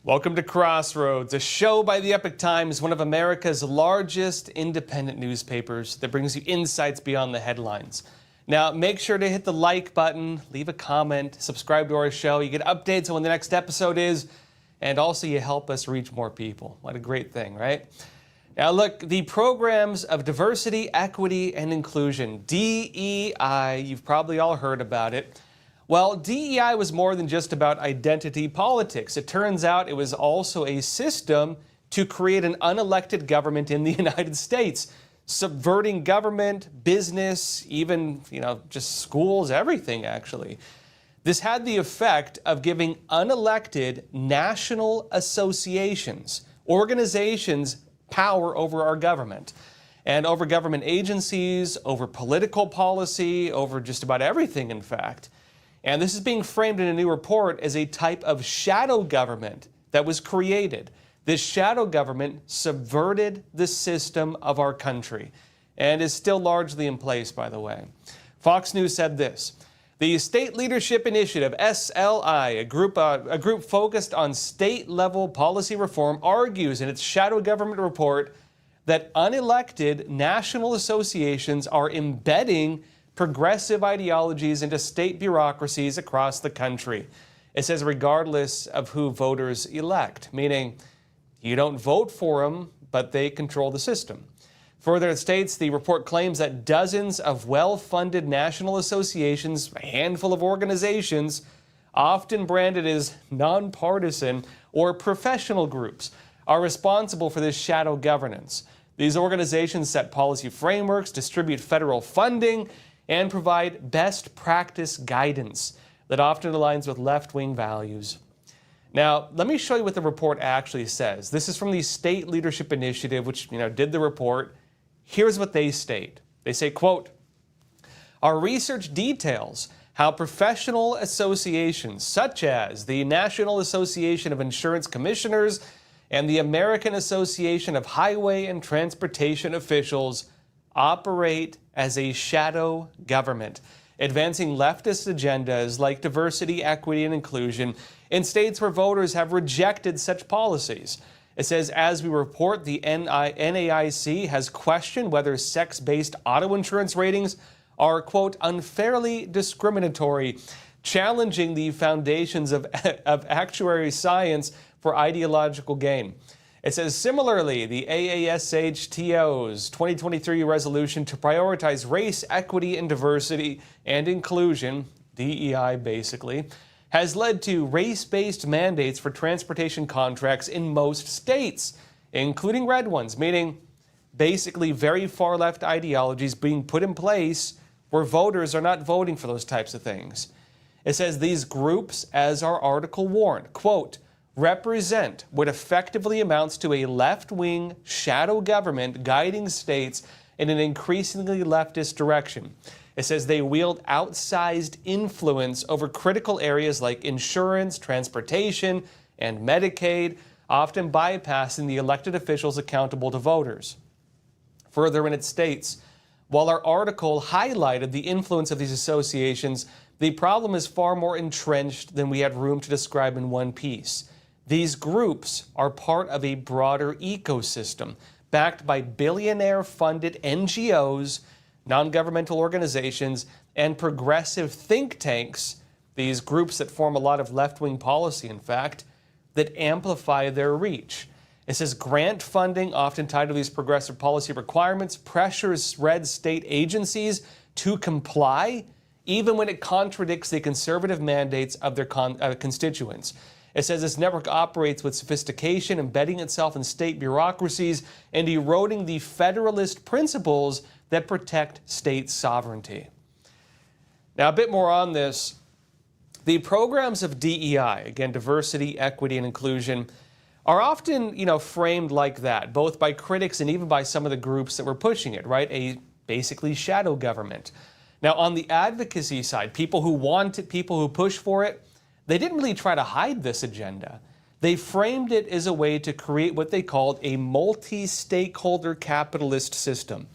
Welcome to Crossroads, a show by the Epoch Times, one of America's largest independent newspapers that brings you insights beyond the headlines. Now, make sure to hit the like button, leave a comment, subscribe to our show. You get updates on when the next episode is, and also you help us reach more people. What a great thing, right? Now, look, the programs of diversity, equity, and inclusion, DEI, you've probably all heard about it. Well, DEI was more than just about identity politics. It turns out it was also a system to create an unelected government in the United States, subverting government, business, even, just schools, everything, actually. This had the effect of giving unelected national associations, organizations, power over our government and over government agencies, over political policy, over just about everything, in fact. And this is being framed in a new report as a type of shadow government that was created. This shadow government subverted the system of our country and is still largely in place, by the way. Fox News said this: the State Leadership Initiative, SLI, a group focused on state-level policy reform, argues in its shadow government report that unelected national associations are embedding progressive ideologies into state bureaucracies across the country. It says regardless of who voters elect, meaning you don't vote for them, but they control the system. Further, it states the report claims that dozens of well-funded national associations, a handful of organizations, often branded as nonpartisan or professional groups, are responsible for this shadow governance. These organizations set policy frameworks, distribute federal funding, and provide best practice guidance that often aligns with left-wing values. Now, let me show you what the report actually says. This is from the State Leadership Initiative, which did the report. Here's what they state. They say, quote, "Our research details how professional associations such as the National Association of Insurance Commissioners and the American Association of Highway and Transportation Officials operate as a shadow government, advancing leftist agendas like diversity, equity, and inclusion in states where voters have rejected such policies." It says, as we report, the NAIC has questioned whether sex-based auto insurance ratings are, quote, unfairly discriminatory, challenging the foundations of actuary science for ideological gain. It says, similarly, the AASHTO's 2023 resolution to prioritize race, equity, and diversity and inclusion, DEI basically, has led to race-based mandates for transportation contracts in most states, including red ones, meaning basically very far-left ideologies being put in place where voters are not voting for those types of things. It says these groups, as our article warned, quote, represent what effectively amounts to a left-wing shadow government guiding states in an increasingly leftist direction. It says they wield outsized influence over critical areas like insurance, transportation, and Medicaid, often bypassing the elected officials accountable to voters. Further, in it states, while our article highlighted the influence of these associations, the problem is far more entrenched than we had room to describe in one piece. These groups are part of a broader ecosystem backed by billionaire-funded NGOs, non-governmental organizations, and progressive think tanks, these groups that form a lot of left-wing policy, in fact, that amplify their reach. It says grant funding, often tied to these progressive policy requirements, pressures red state agencies to comply, even when it contradicts the conservative mandates of their constituents. It says this network operates with sophistication, embedding itself in state bureaucracies and eroding the federalist principles that protect state sovereignty. Now, a bit more on this. The programs of DEI, again, diversity, equity, and inclusion, are often, framed like that, both by critics and even by some of the groups that were pushing it, right? A basically shadow government. Now, on the advocacy side, people who want it, people who push for it, they didn't really try to hide this agenda. They framed it as a way to create what they called a multi-stakeholder capitalist system.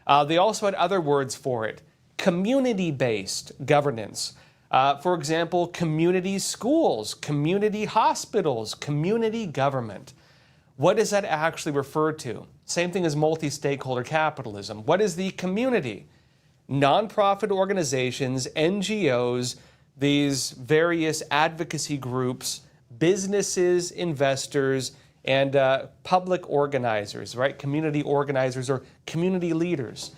They also had other words for it: community-based governance, For example, community schools, community hospitals, community government. What does that actually refer to? Same thing as multi-stakeholder capitalism. What is the community? Nonprofit organizations, NGOs, these various advocacy groups, businesses, investors, and public organizers, right? Community organizers or community leaders.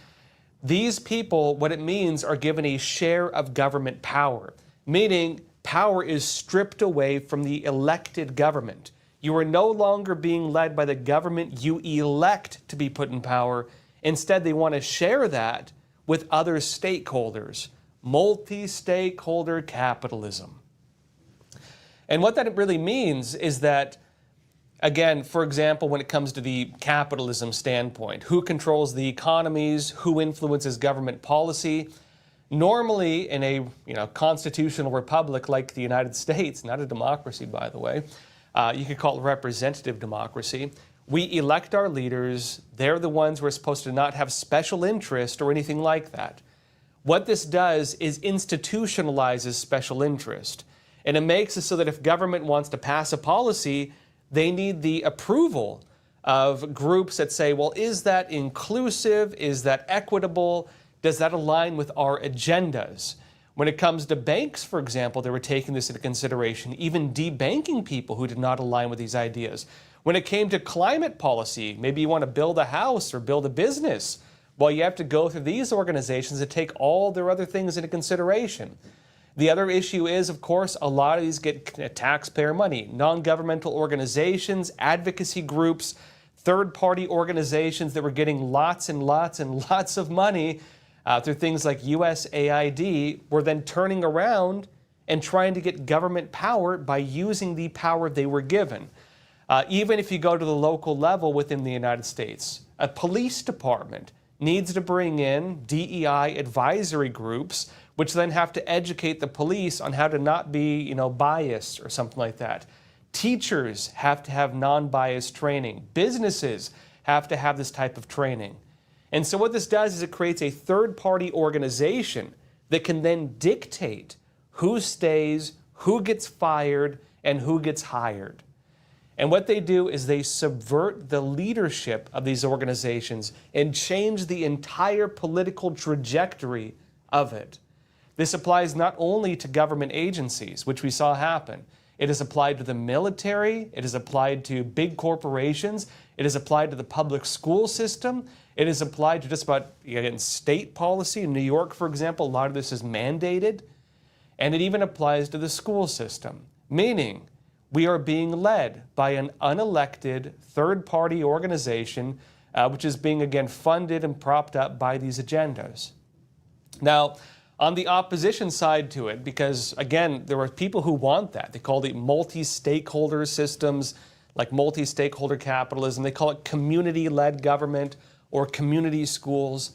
These people, what it means, are given a share of government power, meaning power is stripped away from the elected government. You are no longer being led by the government you elect to be put in power. Instead, they want to share that with other stakeholders. Multi-stakeholder capitalism. And what that really means is that, again, for example, when it comes to the capitalism standpoint, who controls the economies, who influences government policy? Normally, in a constitutional republic like the United States, not a democracy, by the way, you could call it representative democracy, we elect our leaders. They're the ones who are supposed to not have special interest or anything like that. What this does is institutionalizes special interest. And it makes it so that if government wants to pass a policy, they need the approval of groups that say, well, is that inclusive? Is that equitable? Does that align with our agendas? When it comes to banks, for example, they were taking this into consideration, even debanking people who did not align with these ideas. When it came to climate policy, maybe you want to build a house or build a business. Well, you have to go through these organizations that take all their other things into consideration. The other issue is, of course, a lot of these get taxpayer money. Non-governmental organizations, advocacy groups, third-party organizations that were getting lots and lots and lots of money through things like USAID were then turning around and trying to get government power by using the power they were given. Even if you go to the local level within the United States, a police department needs to bring in DEI advisory groups, which then have to educate the police on how to not be, biased or something like that. Teachers have to have non-biased training. Businesses have to have this type of training. And so what this does is it creates a third-party organization that can then dictate who stays, who gets fired, and who gets hired. And what they do is they subvert the leadership of these organizations and change the entire political trajectory of it. This applies not only to government agencies, which we saw happen. It is applied to the military. It is applied to big corporations. It is applied to the public school system. It is applied to just about, again, state policy. In New York, for example, a lot of this is mandated. And it even applies to the school system, meaning we are being led by an unelected third-party organization, which is being, again, funded and propped up by these agendas. Now, on the opposition side to it, because, again, there are people who want that. They call it multi-stakeholder systems, like multi-stakeholder capitalism. They call it community-led government or community schools.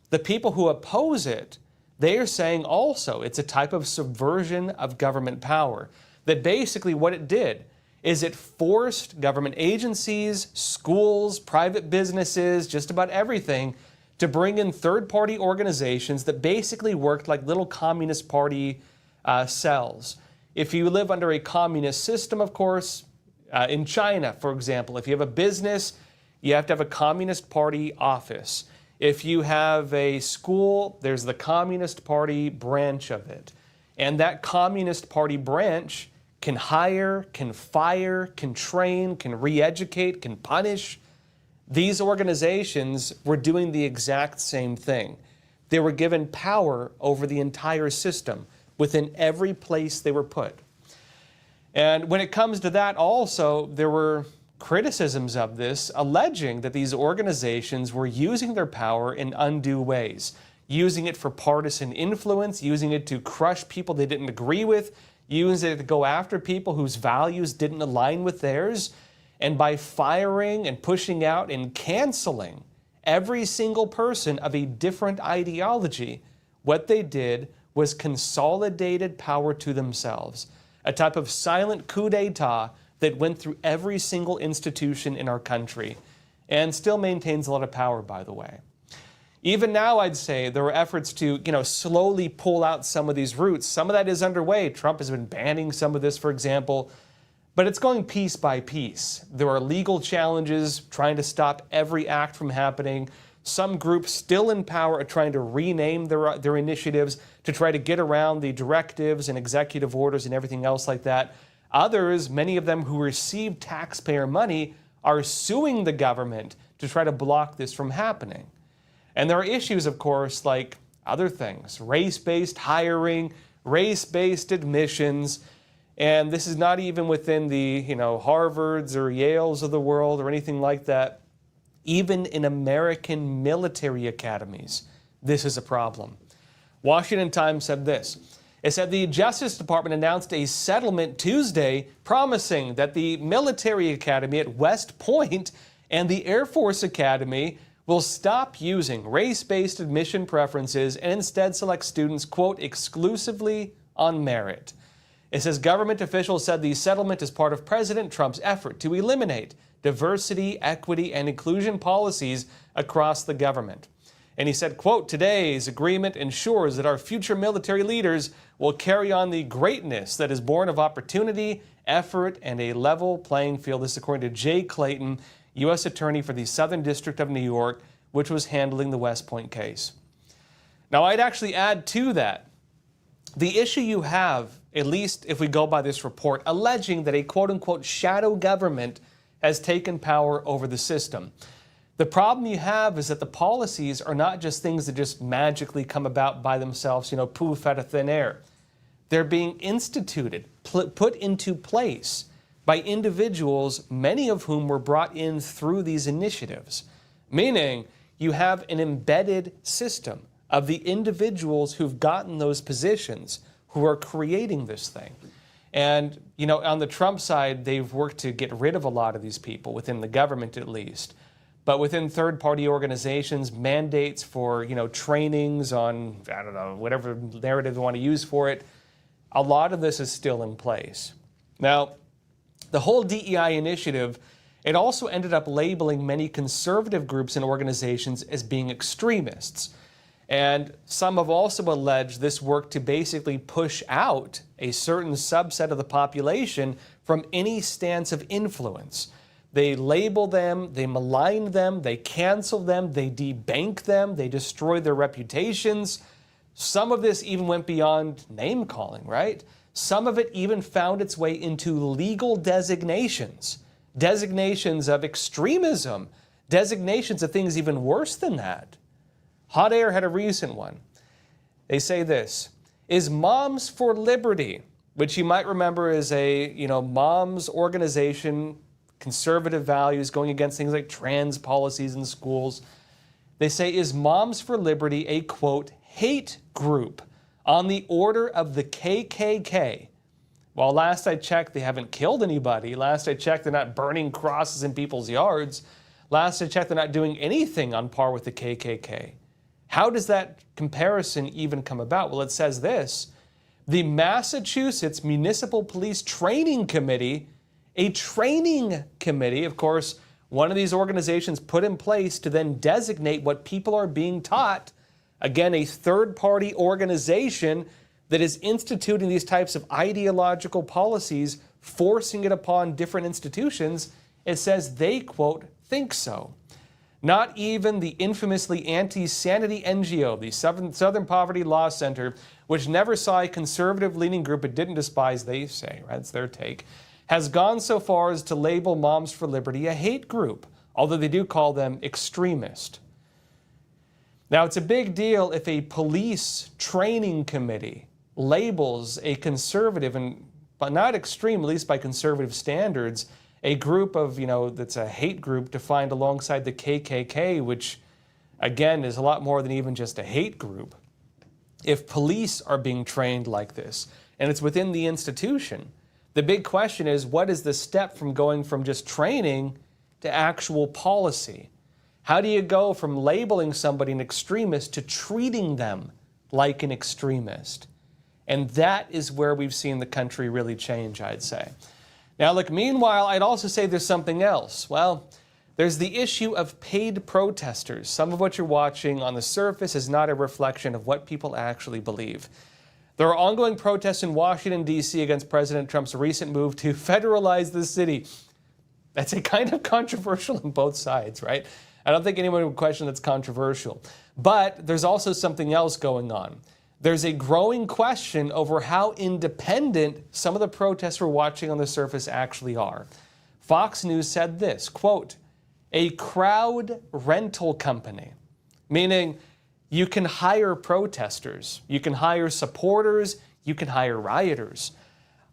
The people who oppose it, they are saying also it's a type of subversion of government power. That basically what it did is it forced government agencies, schools, private businesses, just about everything, to bring in third-party organizations that basically worked like little Communist Party cells. If you live under a communist system, of course, in China, for example, if you have a business, you have to have a Communist Party office. If you have a school, there's the Communist Party branch of it. And that Communist Party branch can hire, can fire, can train, can re-educate, can punish. These organizations were doing the exact same thing. They were given power over the entire system within every place they were put. And when it comes to that also, there were criticisms of this, alleging that these organizations were using their power in undue ways, using it for partisan influence, using it to crush people they didn't agree with, using it to go after people whose values didn't align with theirs. And by firing and pushing out and canceling every single person of a different ideology, what they did was consolidated power to themselves, a type of silent coup d'etat that went through every single institution in our country and still maintains a lot of power, by the way. Even now, I'd say there are efforts to, slowly pull out some of these roots. Some of that is underway. Trump has been banning some of this, for example, but it's going piece by piece. There are legal challenges trying to stop every act from happening. Some groups still in power are trying to rename their initiatives to try to get around the directives and executive orders and everything else like that. Others, many of them who receive taxpayer money, are suing the government to try to block this from happening. And there are issues, of course, like other things, race-based hiring, race-based admissions, and this is not even within the, Harvards or Yales of the world or anything like that. Even in American military academies, this is a problem. Washington Times said this. It said the Justice Department announced a settlement Tuesday promising that the military academy at West Point and the Air Force Academy will stop using race-based admission preferences and instead select students, quote, exclusively on merit. It says government officials said the settlement is part of President Trump's effort to eliminate diversity, equity, and inclusion policies across the government. And he said, quote, today's agreement ensures that our future military leaders will carry on the greatness that is born of opportunity, effort, and a level playing field. This is according to Jay Clayton, U.S. Attorney for the Southern District of New York, which was handling the West Point case. Now, I'd actually add to that, the issue you have, at least if we go by this report, alleging that a quote-unquote shadow government has taken power over the system. The problem you have is that the policies are not just things that just magically come about by themselves, poof out of thin air. They're being instituted, put into place by individuals, many of whom were brought in through these initiatives. Meaning, you have an embedded system of the individuals who've gotten those positions who are creating this thing. And, on the Trump side, they've worked to get rid of a lot of these people, within the government at least. But within third-party organizations, mandates for, trainings on, whatever narrative they want to use for it, a lot of this is still in place. Now, the whole DEI initiative, it also ended up labeling many conservative groups and organizations as being extremists. And some have also alleged this worked to basically push out a certain subset of the population from any stance of influence. They label them, they malign them, they cancel them, they debank them, they destroy their reputations. Some of this even went beyond name calling, right? Some of it even found its way into legal designations, designations of extremism, designations of things even worse than that. Hot Air had a recent one. They say this, is Moms for Liberty, which you might remember is a, mom's organization, conservative values, going against things like trans policies in schools. They say, is Moms for Liberty a, quote, hate group on the order of the KKK? Well, last I checked, they haven't killed anybody. Last I checked, they're not burning crosses in people's yards. Last I checked, they're not doing anything on par with the KKK. How does that comparison even come about? Well, it says this, the Massachusetts Municipal Police Training Committee, a training committee, of course, one of these organizations put in place to then designate what people are being taught. Again, a third-party organization that is instituting these types of ideological policies, forcing it upon different institutions. It says they, quote, think so. Not even the infamously anti-sanity NGO, the Southern Poverty Law Center, which never saw a conservative-leaning group it didn't despise, they say, right? That's their take, has gone so far as to label Moms for Liberty a hate group, although they do call them extremist. Now, it's a big deal if a police training committee labels a conservative, but not extreme, at least by conservative standards, a group of, that's a hate group defined alongside the KKK, which, again, is a lot more than even just a hate group. If police are being trained like this, and it's within the institution, the big question is, what is the step from going from just training to actual policy? How do you go from labeling somebody an extremist to treating them like an extremist? And that is where we've seen the country really change, I'd say. Now, look, meanwhile, I'd also say there's something else. Well, There's the issue of paid protesters. Some of what you're watching on the surface is not a reflection of what people actually believe. There are ongoing protests in Washington, D.C. against President Trump's recent move to federalize the city. That's a kind of controversial on both sides, right? I don't think anyone would question that's controversial. But there's also something else going on. There's a growing question over how independent some of the protests we're watching on the surface actually are. Fox News said this, quote, "A crowd rental company," meaning you can hire protesters, you can hire supporters, you can hire rioters.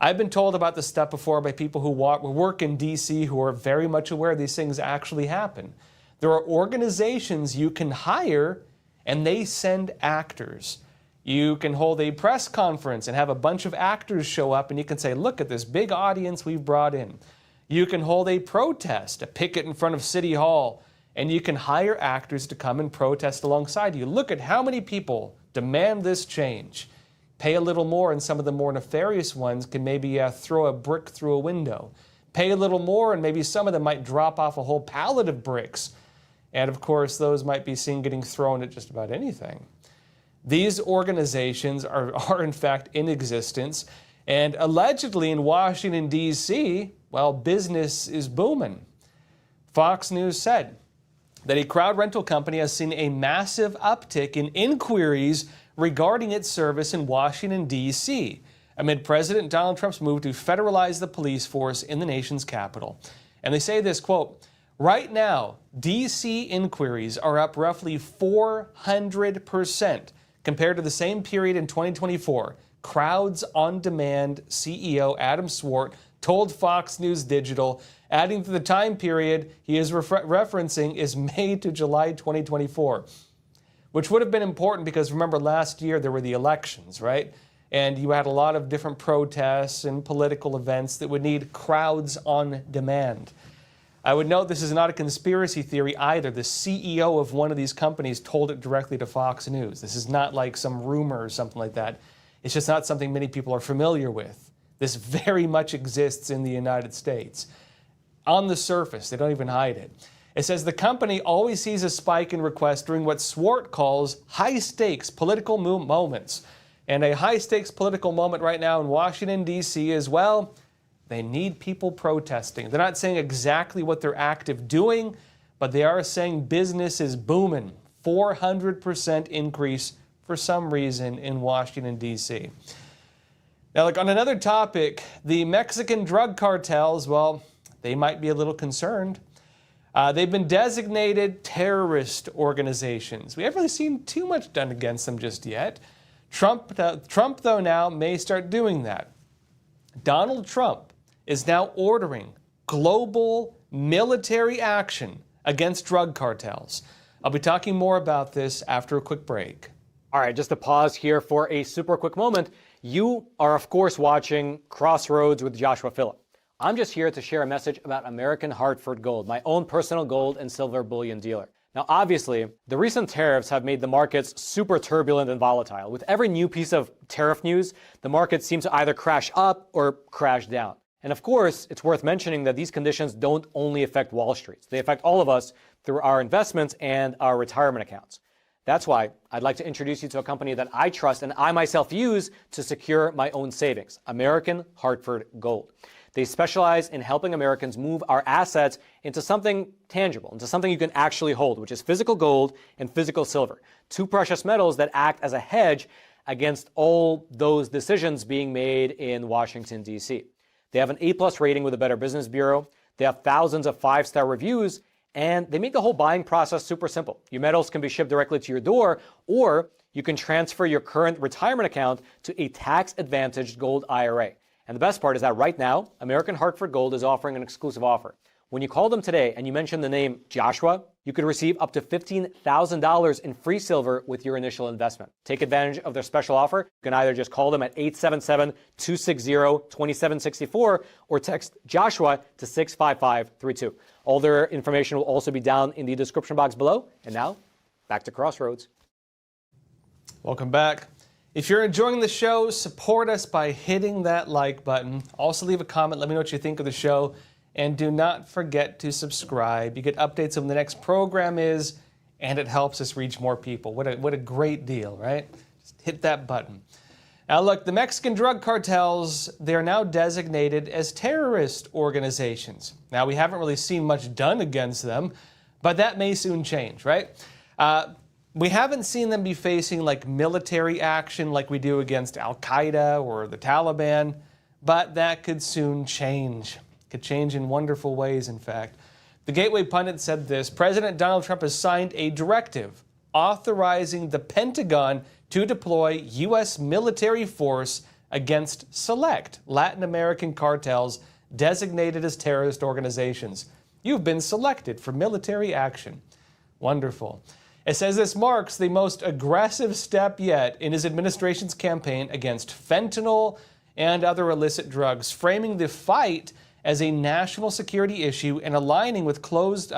I've been told about this stuff before by people who work in D.C. who are very much aware these things actually happen. There are organizations you can hire and they send actors. You can hold a press conference and have a bunch of actors show up and you can say, look at this big audience we've brought in. You can hold a protest, a picket in front of City Hall, and you can hire actors to come and protest alongside you. Look at how many people demand this change. Pay a little more, and some of the more nefarious ones can maybe throw a brick through a window. Pay a little more, and maybe some of them might drop off a whole pallet of bricks. And of course, those might be seen getting thrown at just about anything. These organizations are in fact in existence, and allegedly in Washington, D.C., well, business is booming. Fox News said that a crowd rental company has seen a massive uptick in inquiries regarding its service in Washington, D.C., amid President Donald Trump's move to federalize the police force in the nation's capital. And they say this, quote, "Right now, D.C. inquiries are up roughly 400% compared to the same period in 2024, Crowds On Demand CEO Adam Swart told Fox News Digital, adding to the time period he is referencing is May to July 2024, which would have been important because remember last year there were the elections, right? And you had a lot of different protests and political events that would need crowds on demand. I would note this is not a conspiracy theory either. The CEO of one of these companies told it directly to Fox News. This is not like some rumor or something like that. It's just not something many people are familiar with. This very much exists in the United States. On the surface, they don't even hide it. It says the company always sees a spike in requests during what Swart calls high-stakes political moments. And a high-stakes political moment right now in Washington, D.C. is, well, they need people protesting. They're not saying exactly what they're active doing, but they are saying business is booming. 400% increase for some reason in Washington, D.C. Now, like on another topic, the Mexican drug cartels, well, they might be a little concerned. They've been designated terrorist organizations. We haven't really seen too much done against them just yet. Trump, though, now may start doing that. Donald Trump is now ordering global military action against drug cartels. I'll be talking more about this after a quick break. All right, just to pause here for a super quick moment. You are, of course, watching Crossroads with Joshua Philipp. I'm just here to share a message about American Hartford Gold, my own personal gold and silver bullion dealer. Now, obviously, the recent tariffs have made the markets super turbulent and volatile. With every new piece of tariff news, the markets seem to either crash up or crash down. And of course, it's worth mentioning that these conditions don't only affect Wall Street. They affect all of us through our investments and our retirement accounts. That's why I'd like to introduce you to a company that I trust and I myself use to secure my own savings, American Hartford Gold. They specialize in helping Americans move our assets into something tangible, into something you can actually hold, which is physical gold and physical silver, two precious metals that act as a hedge against all those decisions being made in Washington, D.C. They have an A+ rating with the Better Business Bureau. They have thousands of 5-star reviews, and they make the whole buying process super simple. Your metals can be shipped directly to your door, or you can transfer your current retirement account to a tax-advantaged gold IRA. And the best part is that right now, American Hartford Gold is offering an exclusive offer. When you call them today and you mention the name Joshua, you could receive up to $15,000 in free silver with your initial investment. Take advantage of their special offer. You can either just call them at 877-260-2764 or text Joshua to 65532. All their information will also be down in the description box below. And now, back to Crossroads. Welcome back. If you're enjoying the show, support us by hitting that like button. Also leave a comment. Let me know what you think of the show. And do not forget to subscribe. You get updates on when the next program is, and it helps us reach more people. What a great deal, right? Just hit that button. Now look, the Mexican drug cartels, they are now designated as terrorist organizations. Now we haven't really seen much done against them, but that may soon change, right? We haven't seen them be facing like military action like we do against Al-Qaeda or the Taliban, but that could soon change. Could change in wonderful ways, in fact. The Gateway Pundit said this: President Donald Trump has signed a directive authorizing the Pentagon to deploy U.S. military force against select Latin American cartels designated as terrorist organizations. You've been selected for military action. Wonderful. It says this marks the most aggressive step yet in his administration's campaign against fentanyl and other illicit drugs, framing the fight as a national security issue and aligning with closed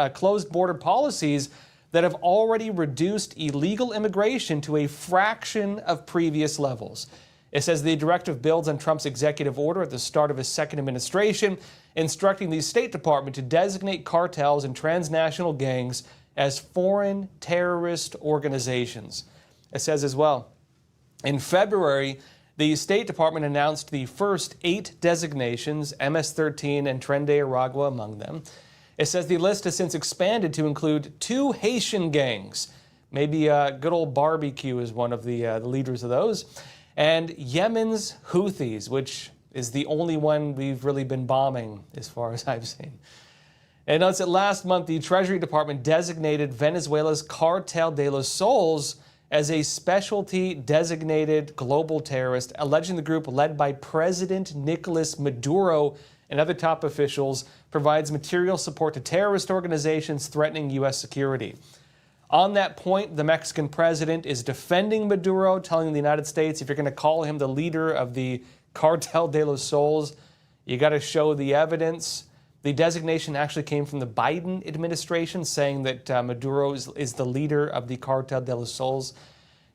border policies that have already reduced illegal immigration to a fraction of previous levels. It says the directive builds on Trump's executive order at the start of his second administration, instructing the State Department to designate cartels and transnational gangs as foreign terrorist organizations. It says as well, in February, the State Department announced the first 8 designations, MS-13 and Tren de Aragua among them. It says the list has since expanded to include 2 Haitian gangs. Maybe good old Barbecue is one of the leaders of those. And Yemen's Houthis, which is the only one we've really been bombing as far as I've seen. And notice that last month, the Treasury Department designated Venezuela's Cartel de los Soles as a specialty designated global terrorist, alleging the group led by President Nicolas Maduro and other top officials provides material support to terrorist organizations threatening U.S. security. On that point, the Mexican president is defending Maduro, telling the United States, if you're going to call him the leader of the Cartel de los Soles, you got to show the evidence. The designation actually came from the Biden administration, saying that Maduro is the leader of the Cartel de los Soles.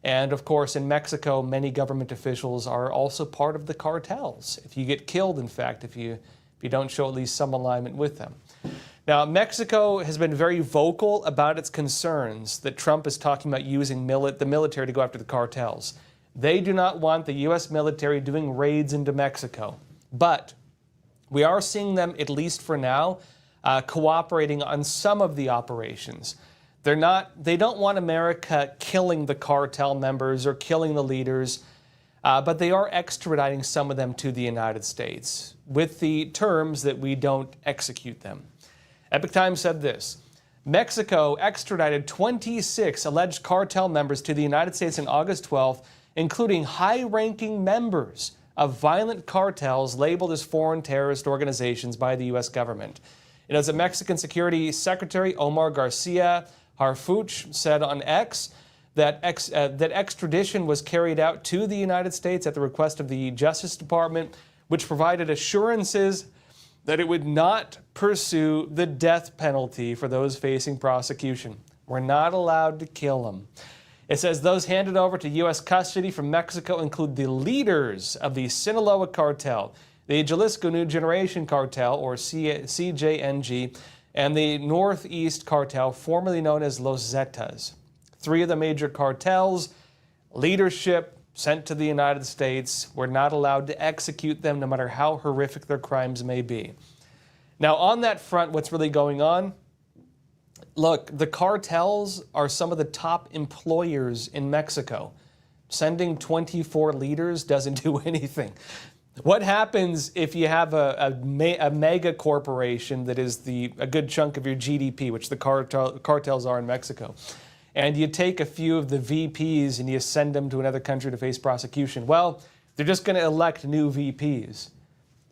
And of course, in Mexico, many government officials are also part of the cartels. If you get killed, in fact, if you don't show at least some alignment with them. Now, Mexico has been very vocal about its concerns that Trump is talking about using the military to go after the cartels. They do not want the U.S. military doing raids into Mexico. But we are seeing them, at least for now, cooperating on some of the operations. They don't want America killing the cartel members or killing the leaders, but they are extraditing some of them to the United States with the terms that we don't execute them. Epoch Times said this: Mexico extradited 26 alleged cartel members to the United States on August 12th, including high-ranking members of violent cartels labeled as foreign terrorist organizations by the U.S. government. And as the Mexican Security Secretary Omar Garcia Harfuch said on X, that extradition was carried out to the United States at the request of the Justice Department, which provided assurances that it would not pursue the death penalty for those facing prosecution. We're not allowed to kill them. It says those handed over to U.S. custody from Mexico include the leaders of the Sinaloa cartel, the Jalisco New Generation cartel, or CJNG, and the Northeast cartel, formerly known as Los Zetas. 3 of the major cartels, leadership sent to the United States. We're not allowed to execute them, no matter how horrific their crimes may be. Now, on that front, what's really going on? Look, the cartels are some of the top employers in Mexico. Sending 24 leaders doesn't do anything. What happens if you have a mega corporation that is a good chunk of your GDP, which the cartels are in Mexico, and you take a few of the VPs and you send them to another country to face prosecution? Well, they're just going to elect new VPs,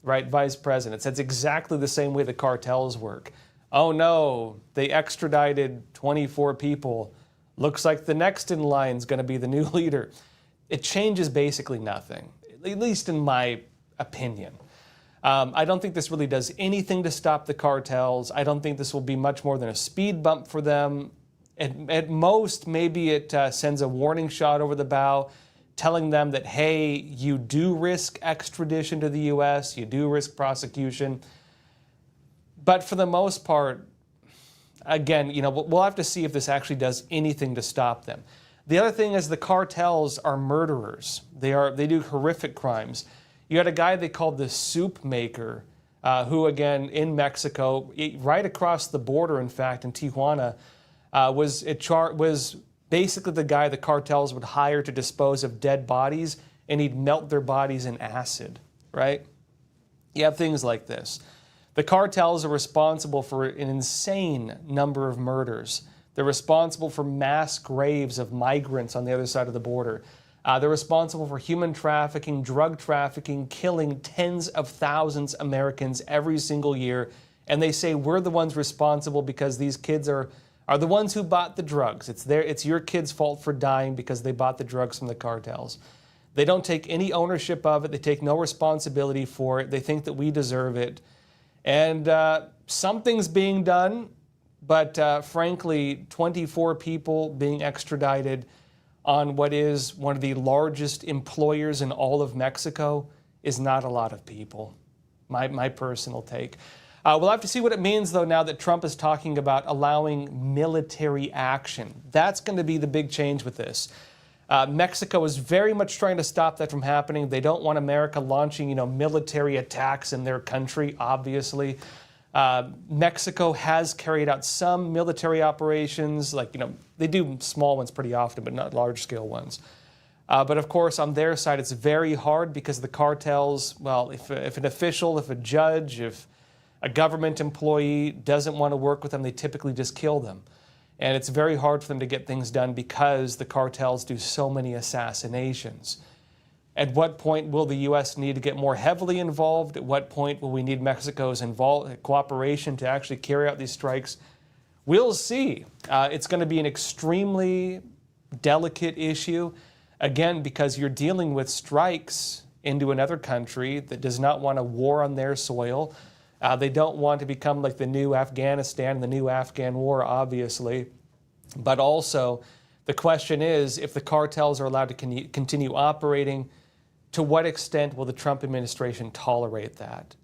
right? Vice presidents. That's exactly the same way the cartels work. Oh no, they extradited 24 people. Looks like the next in line is going to be the new leader. It changes basically nothing, at least in my opinion. I don't think this really does anything to stop the cartels. I don't think this will be much more than a speed bump for them. At most, maybe it sends a warning shot over the bow, telling them that, hey, you do risk extradition to the U.S., you do risk prosecution. But for the most part, again, we'll have to see if this actually does anything to stop them. The other thing is the cartels are murderers. They do horrific crimes. You had a guy they called the soup maker, who, again, in Mexico, right across the border, in fact, in Tijuana, was basically the guy the cartels would hire to dispose of dead bodies, and he'd melt their bodies in acid, right? You have things like this. The cartels are responsible for an insane number of murders. They're responsible for mass graves of migrants on the other side of the border. They're responsible for human trafficking, drug trafficking, killing tens of thousands of Americans every single year. And they say we're the ones responsible because these kids are the ones who bought the drugs. It's your kids' fault for dying because they bought the drugs from the cartels. They don't take any ownership of it. They take no responsibility for it. They think that we deserve it. And something's being done, but frankly, 24 people being extradited on what is one of the largest employers in all of Mexico is not a lot of people, my personal take. We'll have to see what it means, though, now that Trump is talking about allowing military action. That's going to be the big change with this. Mexico is very much trying to stop that from happening. They don't want America launching, military attacks in their country, obviously. Mexico has carried out some military operations, they do small ones pretty often, but not large-scale ones. But of course, on their side, it's very hard because the cartels, well, if an official, if a judge, if a government employee doesn't want to work with them, they typically just kill them. And it's very hard for them to get things done because the cartels do so many assassinations. At what point will the U.S. need to get more heavily involved? At what point will we need Mexico's cooperation to actually carry out these strikes? We'll see. It's going to be an extremely delicate issue, again, because you're dealing with strikes into another country that does not want a war on their soil. They don't want to become like the new Afghanistan, the new Afghan war, obviously. But also, the question is, if the cartels are allowed to continue operating, to what extent will the Trump administration tolerate that?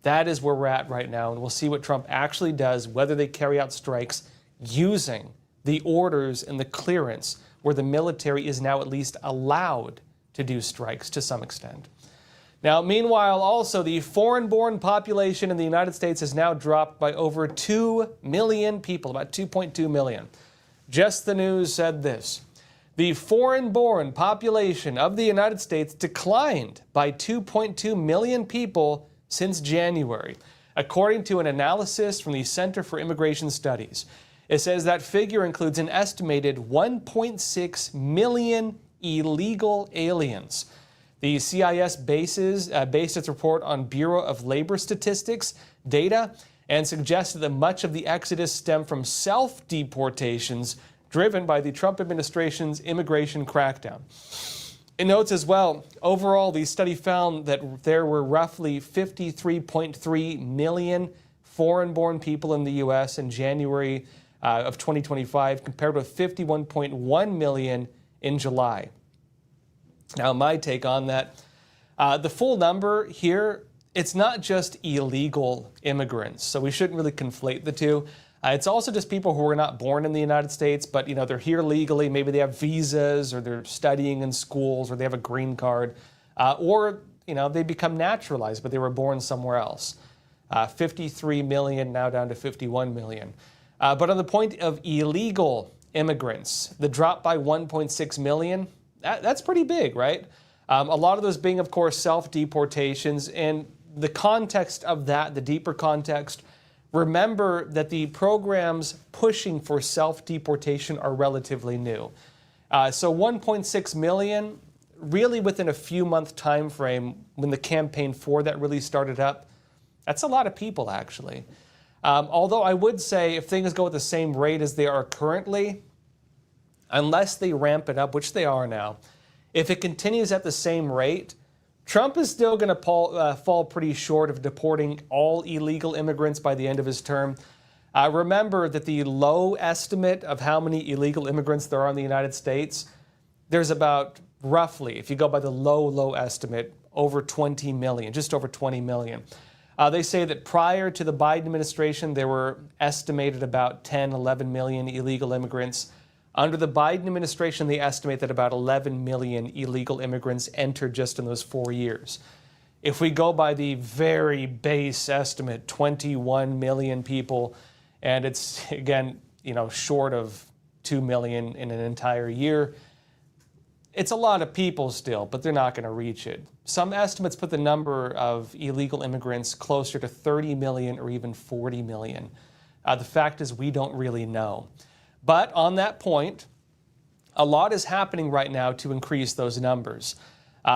That is where we're at right now, and we'll see what Trump actually does, whether they carry out strikes using the orders and the clearance where the military is now at least allowed to do strikes to some extent. Now, meanwhile, also, the foreign-born population in the United States has now dropped by over 2 million people, about 2.2 million. Just the News said this: the foreign-born population of the United States declined by 2.2 million people since January, according to an analysis from the Center for Immigration Studies. It says that figure includes an estimated 1.6 million illegal aliens. The CIS based its report on Bureau of Labor Statistics data and suggested that much of the exodus stemmed from self-deportations driven by the Trump administration's immigration crackdown. It notes as well, overall, the study found that there were roughly 53.3 million foreign-born people in the U.S. in January of 2025, compared with 51.1 million in July. Now, my take on that, the full number here, it's not just illegal immigrants, so we shouldn't really conflate the two. It's also just people who were not born in the United States, but they're here legally. Maybe they have visas, or they're studying in schools, or they have a green card, or they become naturalized, but they were born somewhere else. 53 million, now down to 51 million. But on the point of illegal immigrants, the drop by 1.6 million, that's pretty big, right? A lot of those being, of course, self-deportations. And the context of that, the deeper context, remember that the programs pushing for self-deportation are relatively new. So 1.6 million, really within a few-month time frame when the campaign for that really started up, that's a lot of people, actually. Although I would say if things go at the same rate as they are currently, unless they ramp it up, which they are now, if it continues at the same rate, Trump is still going to fall pretty short of deporting all illegal immigrants by the end of his term. Remember that the low estimate of how many illegal immigrants there are in the United States, there's about roughly, if you go by the low estimate, over 20 million, just over 20 million. They say that prior to the Biden administration, there were estimated about 10, 11 million illegal immigrants. Under the Biden administration, they estimate that about 11 million illegal immigrants entered just in those 4 years. If we go by the very base estimate, 21 million people, and it's, again, short of 2 million in an entire year, it's a lot of people still, but they're not going to reach it. Some estimates put the number of illegal immigrants closer to 30 million or even 40 million. The fact is, we don't really know. But on that point, a lot is happening right now to increase those numbers.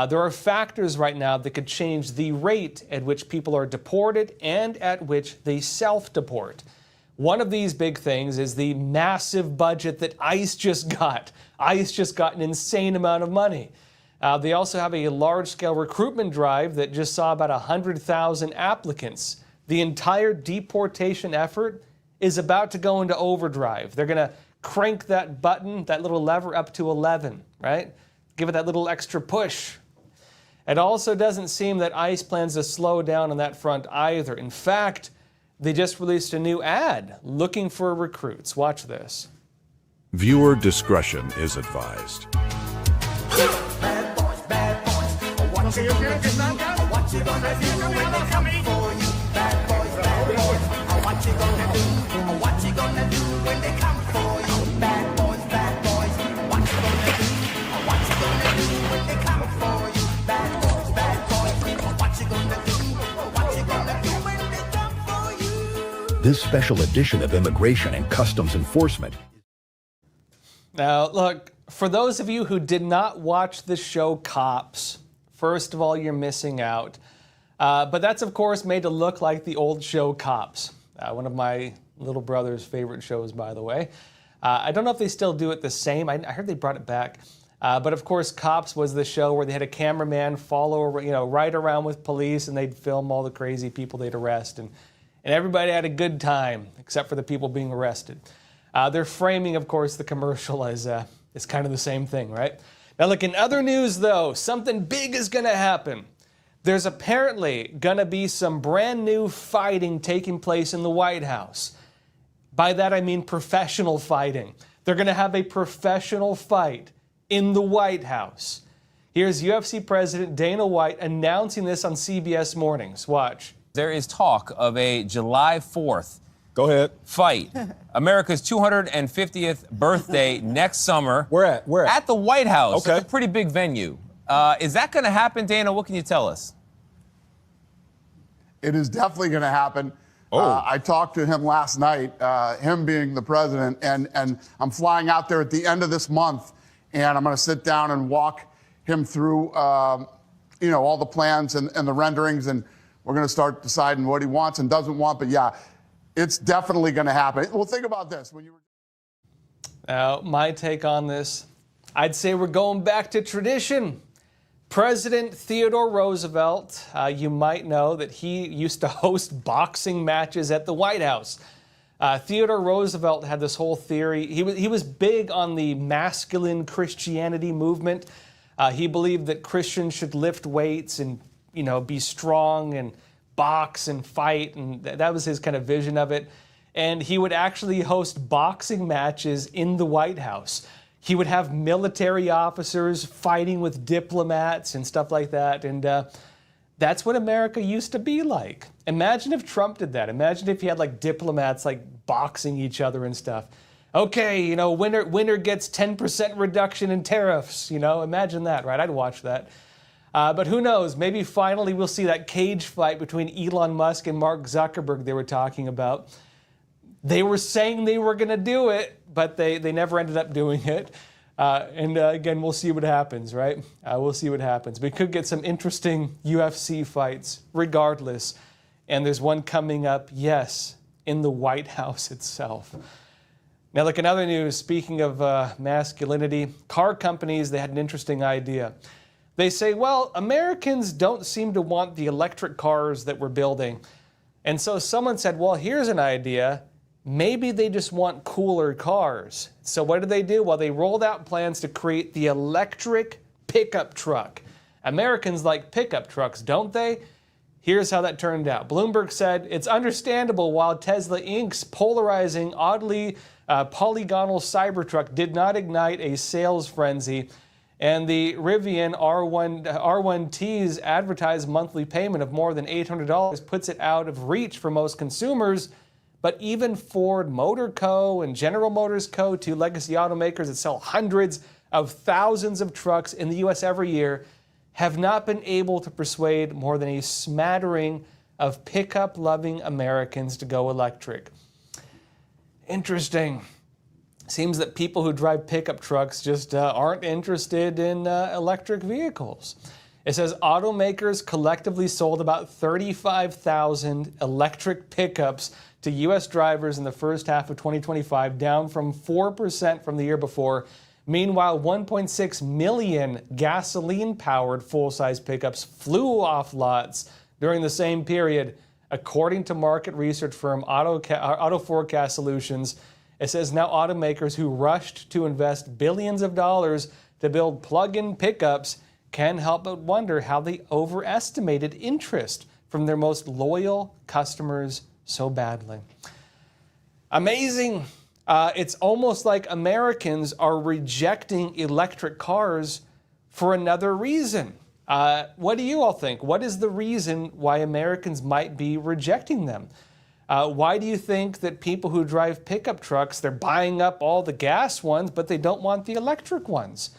There are factors right now that could change the rate at which people are deported and at which they self-deport. One of these big things is the massive budget that ICE just got. ICE just got an insane amount of money. They also have a large-scale recruitment drive that just saw about 100,000 applicants. The entire deportation effort is about to go into overdrive. They're going to crank that button, that little lever, up to 11, right? Give it that little extra push. It also doesn't seem that ICE plans to slow down on that front either. In fact, they just released a new ad looking for recruits. Watch this. Viewer discretion is advised. Bad boys, what you gonna do? What you gonna do when they come for you? Bad boys, what you gonna do? What you gonna do when they come for you? Bad boys, what you gonna do? What you gonna do when they come for you? Bad boys, what you gonna do? What you gonna do when they come for you? This special edition of Immigration and Customs Enforcement. Now, look, for those of you who did not watch the show Cops, first of all, you're missing out. But that's, of course, made to look like the old show Cops, one of my little brother's favorite shows, by the way. I don't know if they still do it the same. I heard they brought it back. But, of course, Cops was the show where they had a cameraman follow, right around with police, and they'd film all the crazy people they'd arrest. And everybody had a good time, except for the people being arrested. They're framing, of course, the commercial as it's kind of the same thing, right? Now, look, in other news, though, something big is going to happen. There's apparently going to be some brand new fighting taking place in the White House. By that, I mean professional fighting. They're going to have a professional fight in the White House. Here's UFC President Dana White announcing this on CBS Mornings. Watch. There is talk of a July 4th Go ahead. fight. America's 250th birthday next summer. Where at? Where at? At the White House. Okay. It's a pretty big venue. Is that going to happen, Dana? What can you tell us? It is definitely going to happen. Oh. I talked to him last night, him being the president, and I'm flying out there at the end of this month, and I'm going to sit down and walk him through, all the plans and the renderings, and we're going to start deciding what he wants and doesn't want. But yeah, it's definitely going to happen. Well, think about this. Now, my take on this, I'd say we're going back to tradition. President Theodore Roosevelt, you might know that he used to host boxing matches at the White House. Theodore Roosevelt had this whole theory. He was big on the masculine Christianity movement. He believed that Christians should lift weights and, be strong and box and fight, and that was his kind of vision of it. And he would actually host boxing matches in the White House. He would have military officers fighting with diplomats and stuff like that. And that's what America used to be like. Imagine if Trump did that. Imagine if he had diplomats boxing each other and stuff. Okay, winner gets 10% reduction in tariffs. Imagine that, right? I'd watch that. But who knows? Maybe finally we'll see that cage fight between Elon Musk and Mark Zuckerberg they were talking about. They were saying they were going to do it, but they never ended up doing it. Again, we'll see what happens, right? We'll see what happens. We could get some interesting UFC fights regardless. And there's one coming up, yes, in the White House itself. Now, look, in other news, speaking of masculinity, car companies, they had an interesting idea. They say, well, Americans don't seem to want the electric cars that we're building. And so someone said, well, here's an idea. Maybe they just want cooler cars. So what did they do? Well, they rolled out plans to create the electric pickup truck. Americans like pickup trucks, don't they? Here's how that turned out. Bloomberg said, it's understandable why Tesla Inc.'s polarizing, oddly polygonal Cybertruck did not ignite a sales frenzy, and the Rivian R1T's advertised monthly payment of more than $800 puts it out of reach for most consumers. But even Ford Motor Co. and General Motors Co., two legacy automakers that sell hundreds of thousands of trucks in the U.S. every year, have not been able to persuade more than a smattering of pickup-loving Americans to go electric. Interesting. Seems that people who drive pickup trucks just aren't interested in electric vehicles. It says automakers collectively sold about 35,000 electric pickups to U.S. drivers in the first half of 2025, down from 4% from the year before. Meanwhile, 1.6 million gasoline-powered full-size pickups flew off lots during the same period, according to market research firm Auto Forecast Solutions. It says now automakers who rushed to invest billions of dollars to build plug-in pickups can't help but wonder how they overestimated interest from their most loyal customers so badly. Amazing. It's almost like Americans are rejecting electric cars for another reason. What do you all think? What is the reason why Americans might be rejecting them? Why do you think that people who drive pickup trucks, they're buying up all the gas ones, but they don't want the electric ones?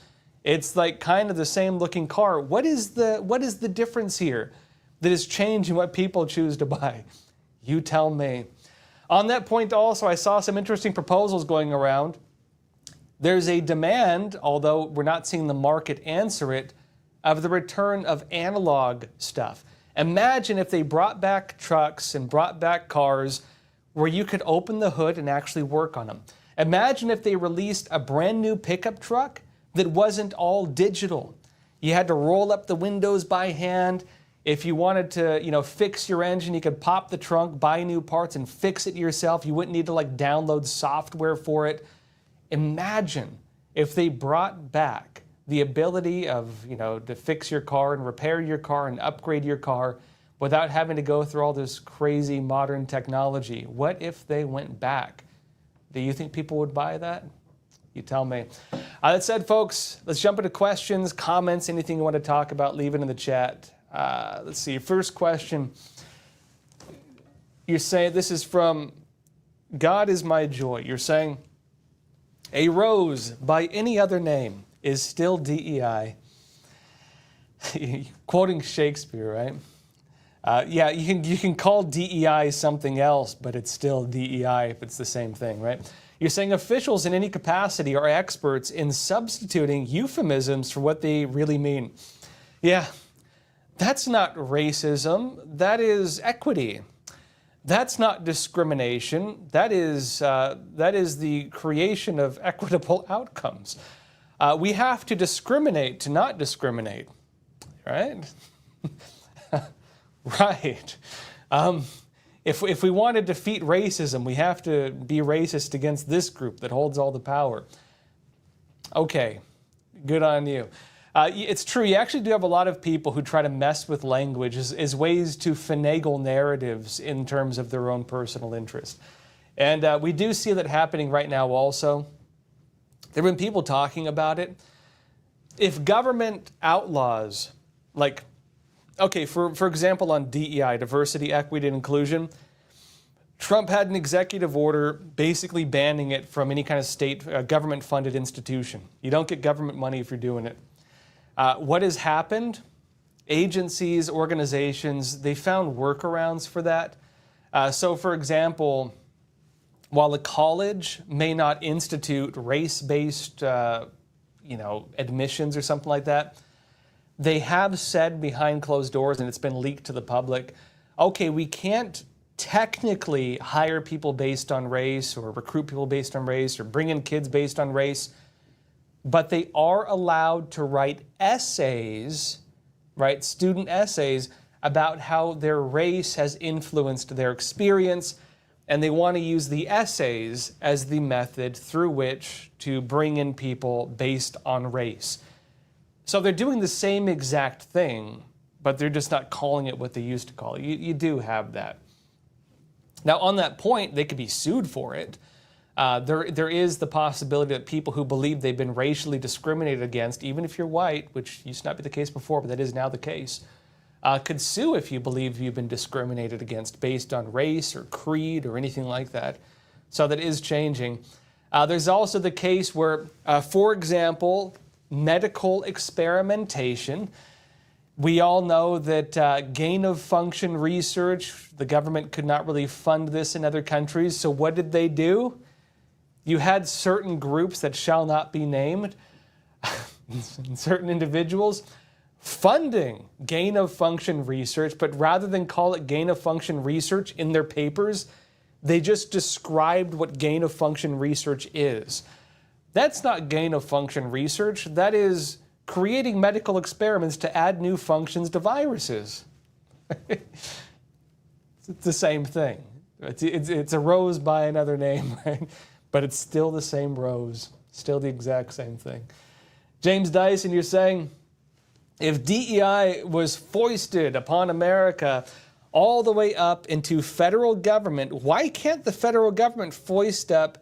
It's like kind of the same looking car. What is the difference here that is changing what people choose to buy? You tell me. On that point also, I saw some interesting proposals going around. There's a demand, although we're not seeing the market answer it, of the return of analog stuff. Imagine if they brought back trucks and brought back cars where you could open the hood and actually work on them. Imagine if they released a brand new pickup truck that wasn't all digital. You had to roll up the windows by hand. If you wanted to, fix your engine, you could pop the trunk, buy new parts, and fix it yourself. You wouldn't need to download software for it. Imagine if they brought back the ability of, to fix your car and repair your car and upgrade your car without having to go through all this crazy modern technology. What if they went back? Do you think people would buy that? You tell me. That said, folks, let's jump into questions, comments, anything you want to talk about, leave it in the chat. Let's see, first question. You're saying, this is from God is My Joy. You're saying, a rose by any other name is still DEI. Quoting Shakespeare, right? Yeah, you can call DEI something else, but it's still DEI if it's the same thing, right? You're saying officials in any capacity are experts in substituting euphemisms for what they really mean. Yeah. That's not racism, that is equity. That's not discrimination, that is the creation of equitable outcomes. We have to discriminate to not discriminate, right? Right. If we want to defeat racism, we have to be racist against this group that holds all the power. Okay, good on you. It's true, you actually do have a lot of people who try to mess with language as ways to finagle narratives in terms of their own personal interest. And we do see that happening right now also. There have been people talking about it. If government outlaws, for example on DEI, diversity, equity, and inclusion, Trump had an executive order basically banning it from any kind of state government-funded institution. You don't get government money if you're doing it. What has happened? Agencies, organizations, they found workarounds for that. So for example, while a college may not institute race-based admissions or something like that, they have said behind closed doors, and it's been leaked to the public, okay, we can't technically hire people based on race or recruit people based on race or bring in kids based on race, but they are allowed to write essays, right, student essays, about how their race has influenced their experience, and they want to use the essays as the method through which to bring in people based on race. So they're doing the same exact thing, but they're just not calling it what they used to call it. You do have that. Now, on that point, they could be sued for it. There is the possibility that people who believe they've been racially discriminated against, even if you're white, which used to not be the case before, but that is now the case, could sue if you believe you've been discriminated against based on race or creed or anything like that. So that is changing. There's also the case where, for example, medical experimentation. We all know that gain-of-function research, the government could not really fund this in other countries, so what did they do? You had certain groups that shall not be named, certain individuals, funding gain-of-function research, but rather than call it gain-of-function research in their papers, they just described what gain-of-function research is. That's not gain-of-function research, that is creating medical experiments to add new functions to viruses. It's the same thing. It's a rose by another name, right? But it's still the same rose, still the exact same thing. James Dyson, you're saying, if DEI was foisted upon America all the way up into federal government, why can't the federal government foist up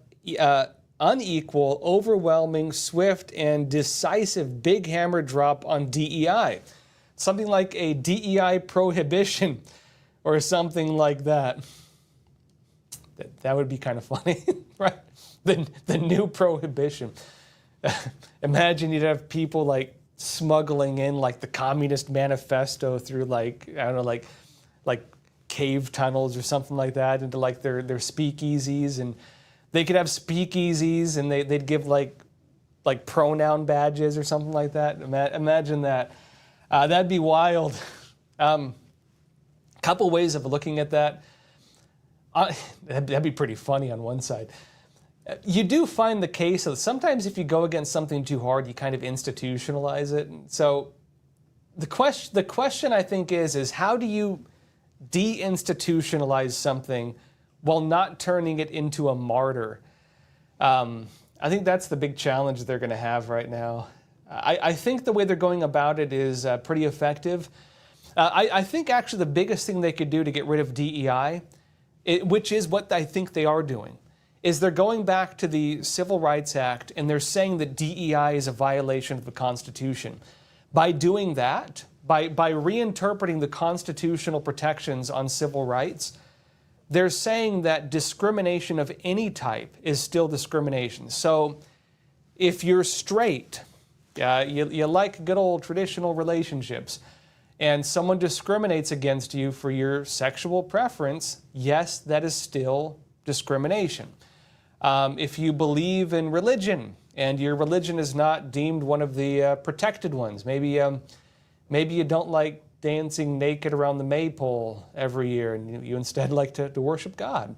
unequal, overwhelming, swift, and decisive big hammer drop on DEI? Something like a DEI prohibition or something like that. That would be kind of funny, right? The new prohibition. Imagine you'd have people like smuggling in like the Communist Manifesto through like, I don't know, like cave tunnels or something like that into like their speakeasies, and they could have speakeasies and they'd give like pronoun badges or something like that. Imagine that. That'd be wild. Couple ways of looking at that. That'd be pretty funny on one side. You do find the case of sometimes if you go against something too hard, you kind of institutionalize it. So the question I think is how do you deinstitutionalize something while not turning it into a martyr? I think that's the big challenge they're going to have right now. I think the way they're going about it is pretty effective. I think actually the biggest thing they could do to get rid of DEI, which is what I think they are doing, is they're going back to the Civil Rights Act and they're saying that DEI is a violation of the Constitution. By doing that, by reinterpreting the constitutional protections on civil rights, they're saying that discrimination of any type is still discrimination. So if you're straight, you like good old traditional relationships, and someone discriminates against you for your sexual preference, yes, that is still discrimination. If you believe in religion and your religion is not deemed one of the protected ones, maybe you don't like dancing naked around the maypole every year and you instead like to worship God,